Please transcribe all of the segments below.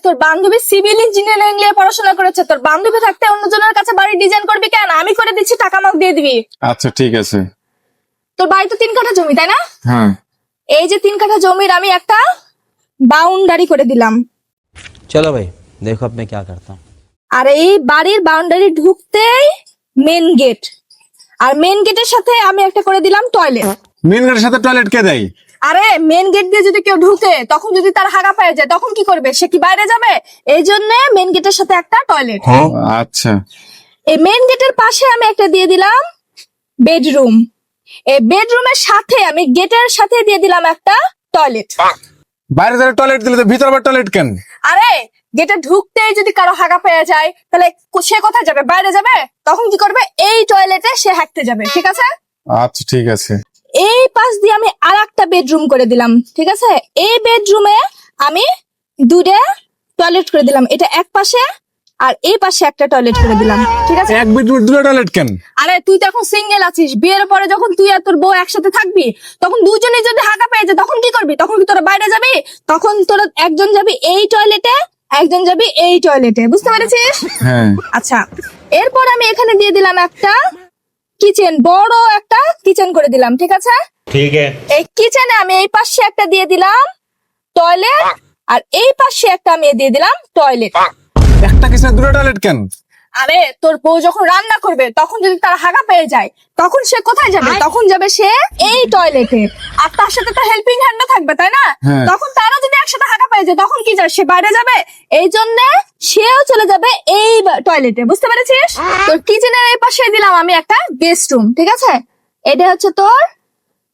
তোর বান্ধবী civil engineering নিয়ে পড়াশোনা করেছে, তোর বান্ধবী থাকতে অন্যজনের কাছে বাড়ি ডিজাইন করবি কেন? আমি করে দিচ্ছি, টাকা আমাকে দিয়ে দিবি। আচ্ছা ঠিক আছে। তোর বাড়ি তো 3 কাঠা জমি, তাই না? হ্যাঁ। এই যে 3 কাঠা জমির আমি একটা বাউন্ডারি করে দিলাম। चलो भाई देखो अब मैं क्या करता हूँ। আর এই বাড়ির বাউন্ডারি ঢুকতেই মেন গেট, আর মেন গেটের সাথে আমি একটা করে দিলাম টয়লেট। মেন গেটের সাথে টয়লেট কে দেয়? আরে মেন গেট দিয়ে যদি কেউ ঢুকে তখন যদি তার হাগা পেয়ে যায় তখন কি করবে? সে কি বাইরে যাবে? এই জন্য মেন গেটের সাথে একটা টয়লেট। আচ্ছা। এই মেন গেটের পাশে আমি একটা দিয়ে দিলাম বেডরুম। এই বেডরুমের সাথে আমি গেটের সাথে দিয়ে দিলাম একটা টয়লেট। বাইরে যারা টয়লেট দিলে তো ভিতর আবার টয়লেট কেন? আরে গেটে ঢুকতেই যদি কারো হাগা পেয়ে যায় তাহলে সে কোথায় যাবে? বাইরে যাবে। তখন কি করবে? এই টয়লেটে সে হাঁকতে যাবে। ঠিক আছে? আচ্ছা ঠিক আছে। এই পাশ দিয়ে আমি আর একটা বেডরুম করে দিলাম। ঠিক আছে? এই বেডরুমে আমি 2টা টয়লেট করে দিলাম। এটা এক পাশে আর এই পাশে একটা টয়লেট করে দিলাম। ঠিক আছে? এক বেডরুমে 2টা টয়লেট কেন? আরে তুই তো এখন সিঙ্গেল আছিস, বিয়ের পরে যখন তুই আর তোর বউ একসাথে থাকবি তখন দুজনে যদি হাগা পেয়ে যায় তখন কি করবি? তখন কি তোরা বাইরে যাবি? তখন তোরা একজন যাবি এই টয়লেটে, একজন যাবি এই টয়লেটে। বুঝতে পেরেছিস? হ্যাঁ। আচ্ছা, এরপর আমি এখানে দিয়ে দিলাম একটা কিচেন, বড় একটা কিচেন করে দিলাম। ঠিক আছে? ठीक है। এই কিচেনে আমি এই পাশে একটা দিয়ে দিলাম টয়লেট, আর এই পাশে একটা আমি দিয়ে দিলাম টয়লেট। একটা কিচেনে 2টা টয়লেট কেন? আরে তোর বউ যখন রান্না করবে তখন যদি তার হাগা পেয়ে যায় তখন সে কোথায় যাবে? তখন যাবে সে এই টয়লেটে, আর তার সাথে তো হেল্পিং হ্যান্ডও থাকবে, তাই না? হ্যাঁ। তখন তারা যদি একসাথে হাগা পেয়ে যায় তখন কি যাবে? সে বাইরে যাবে। এই জন্য সেও চলে যাবে এই টয়লেটে। বুঝতে পেরেছিস? তোর কিচেনের এই পাশে দিলাম আমি একটা গেস্ট রুম। ঠিক আছে? এটা হচ্ছে তোর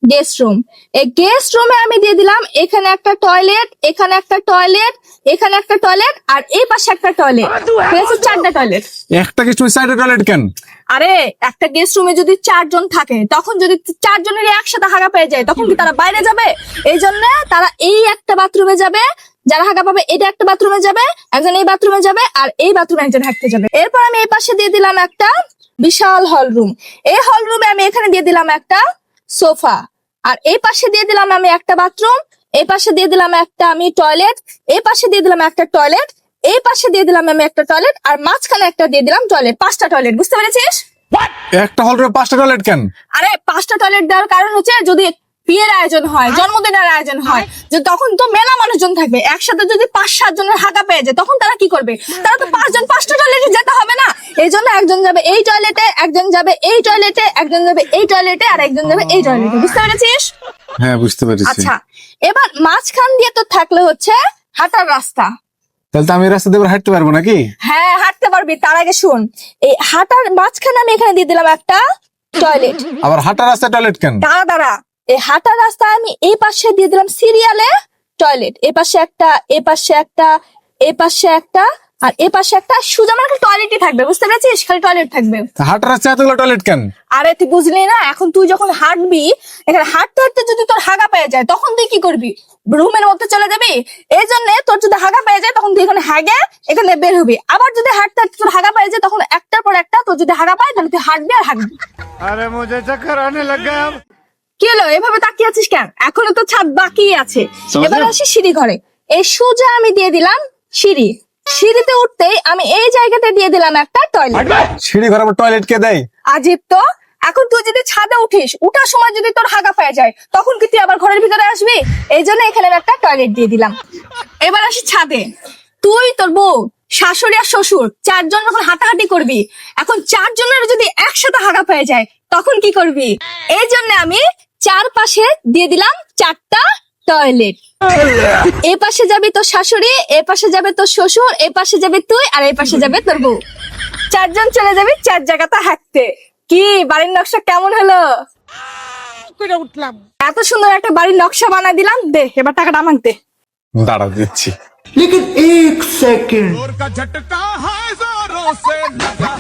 গেস্ট রুম। এই গেস্ট রুমে আমি দিয়ে দিলাম এখানে একটা টয়লেট, এখানে একটা টয়লেট, এখানে একটা টয়লেট, আর এই পাশে একটা টয়লেট। ঠিক আছে? 4টা টয়লেট। একটা কিচেনে 4টা টয়লেট কেন? আরে একটা গেস্ট রুমে যদি 4 জন থাকে তখন যদি 4 জনেরই একসাথে হাগা পেয়ে যায় তখন কি তারা বাইরে যাবে? এই জন্য তারা এই একটা বাথরুমে যাবে, যারা হাগা পাবে এটা একটা বাথরুমে যাবে, একজন এই বাথরুমে যাবে, আর এই বাথরুমে একজন হাঁটতে যাবে। এরপর আমি এই পাশে দিয়ে দিলাম একটা বিশাল হল রুম। এই হল রুমে আমি এখানে দিয়ে দিলাম একটা সোফা, আর এই পাশে দিয়ে দিলাম আমি একটা বাথরুম, এই পাশে দিয়ে দিলাম একটা আমি টয়লেট, এই পাশে দিয়ে দিলাম একটা টয়লেট, এই পাশে দিয়ে দিলাম আমি একটা টয়লেট, আর মাঝখানে একটা দিয়ে দিলাম টয়লেট। 5টা টয়লেট। বুঝতে পেরেছিস? একটা হল রুমে 5টা টয়লেট কেন? আরে 5টা টয়লেট দেওয়ার কারণ হচ্ছে যদি বিয়ের আয়োজন হয়, জন্মদিনের আয়োজন হয়, যে তখন তো মেলা মানুষজন থাকবে, একসাথে যদি 5-7 জনের হাগা পেয়ে যায় তখন তারা কি করবে? তারা তো 5 জন 5টা টয়লেটে যেতে হবে না। এই জন্য একজন যাবে এই টয়লেটে, একজন যাবে এই টয়লেটে, একজন যাবে এই টয়লেটে, আর একজন যাবে এই টয়লেটে। বুঝতে পেরেছিস? হ্যাঁ বুঝতে পেরেছি। আচ্ছা, এবার মাঝখান দিয়ে তো থাকলে হচ্ছে হাঁটার রাস্তা। তাহলে তো আমি এই রাস্তা দিয়ে এবার হাঁটতে পারবো নাকি? হ্যাঁ হাঁটতে পারবি। তার আগে শুন, এই হাঁটার মাঝখানে আমি এখানে দিয়ে দিলাম একটা টয়লেট। আবার হাঁটার রাস্তায় টয়লেট কেন? দাঁড়া দাঁড়া, এই হাঁটার রাস্তায় আমি এই পাশে দিয়ে দিলাম সিরিয়ালে টয়লেট। এই পাশে একটা, এই পাশে একটা, এই পাশে একটা, আর এই পাশে একটা। সুজা আমার টয়লেটই থাকবে। বুঝতে পেরেছিস? খালি টয়লেট থাকবে। হাঁটার রাস্তায় এতগুলো টয়লেট কেন? আরে তুই বুঝলি না, এখন তুই যখন হাঁটবি, এখানে হাঁটতে হাঁটতে যদি তোর হাগা পেয়ে যায় তখন তুই কি করবি? রুমের মধ্যে চলে যাবি। এই জন্য তোর যদি হাগা পেয়ে যায় তখন তুই এখানে হাগে এখানে বের হবি। আবার যদি হাঁটতে হাঁটতে তোর হাগা পেয়ে যায় তখন একটার পর একটা তোর যদি হাগা পায় তাহলে তুই হাঁটবি আর হাঁটবি। अरे मुझे चक्कर आने लग गया अब। কি হলো? এভাবে তাকিয়ে আছিস কেন? এখনো তো ছাদ বাকি আছে। এবার আসি সিঁড়ি ঘরে। এই সোজা আমি দিয়ে দিলাম সিঁড়ি। সিঁড়িতে উঠতেই আমি এই জায়গাতে দিয়ে দিলাম একটা টয়লেট। সিঁড়ি ঘরে আবার টয়লেট কে দেয়? আজীব তো। এখন তুই যদি ছাদে উঠিস, উঠার সময় যদি তোর হাগা পেয়ে যায় তখন কি তুই আবার ঘরের ভিতরে আসবি? এই জন্য এখানে আমি একটা টয়লেট দিয়ে দিলাম। এবার আসি ছাদে। তুই, তোর বউ, শাশুড়ি আর শ্বশুর 4 জন যখন হাঁটাহাঁটি করবি, এখন 4 জনের যদি একসাথে হাগা পেয়ে যায় তখন কি করবি? এই জন্য আমি চারপাশে দিয়ে দিলাম 4টা টয়লেট। এই পাশে যাবে তোর শাশুড়ি, এই পাশে যাবে তোর শ্বশুর, এই পাশে যাবে তুই, আর এই পাশে যাবে তোর বউ। 4 জন চলে যাবি 4 জায়গাতে হাঁটতে। কি বাড়ির নকশা কেমন হলো? উঠলাম। এত সুন্দর একটা বাড়ির নকশা বানাই দিলাম। দে এবার টাকাটা আমাকে দে। দাঁড়া দিচ্ছি। लेकिन 1 सेकंड जोर का झटका है जोरों से लगा